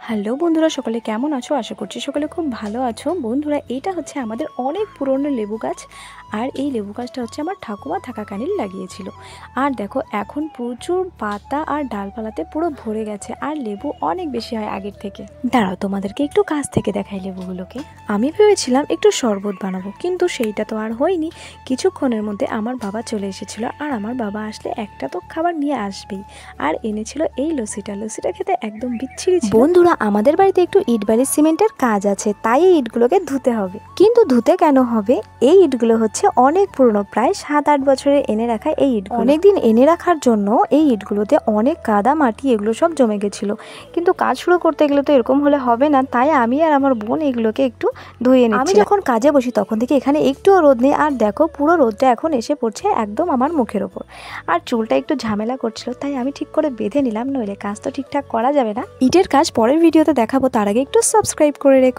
Hello বন্ধুরা, সকলে কেমন আছো? আশা করছি সকলে খুব ভালো আছো। বন্ধুরা, এইটা হচ্ছে আমাদের অনেক পুরনো লেবু গাছ। আর এই লেবু গাছটা হচ্ছে আমার ঠাকুমা থাকাকালীন লাগিয়েছিল। আর দেখো, এখন প্রচুর পাতা আর ডালপালাতে পুরো ভরে গেছে, আর লেবু অনেক বেশি হয় আগের থেকে। দাঁড়াও, তোমাদেরকে একটু কাছ থেকে দেখাই লেবুগুলোকে। আমি ভেবেছিলাম একটু শরবত বানাবো, কিন্তু সেইটা তো আর হয়নি। কিছুক্ষণের মধ্যে আমার বাবা চলে এসেছিল, আর আমার বাবা আসলে একটা তো খাবার নিয়ে আসবেই। আর এনেছিল এই লস্যিটা। লস্যিটা খেতে একদম বিচ্ছিরি ছিল। বন্ধুরা, আমাদের বাড়িতে একটু ইট বালির সিমেন্টের কাজ আছে, তাই এই ইটগুলোকে ধুতে হবে। কিন্তু ধুতে কেন হবে? এই ইটগুলো হচ্ছে অনেক পুরনো, প্রায় 7-8 বছরের এনে রাখা এই ইট। অনেকদিন এনে রাখার জন্য এই ইটগুলোতে অনেক কাদা মাটি এগুলো সব জমে গেছিল। কিন্তু কাজ শুরু করতে গেলে তো এরকম হলে হবে না, তাই আমি আর আমার বোন এগুলোকে একটু ধুয়ে নিচ্ছি। আমি যখন কাজে বসি তখন থেকে এখানে একটুও রোদ নেই, আর দেখো পুরো রোদটা এখন এসে পড়ছে একদম আমার মুখের ওপর। আর চুলটা একটু ঝামেলা করছিল, তাই আমি ঠিক করে বেঁধে নিলাম, নইলে কাজ তো ঠিকঠাক করা যাবে না। ইটের কাজ পরের ভিডিওতে দেখাবো, তার আগে একটু সাবস্ক্রাইব করে রেখো।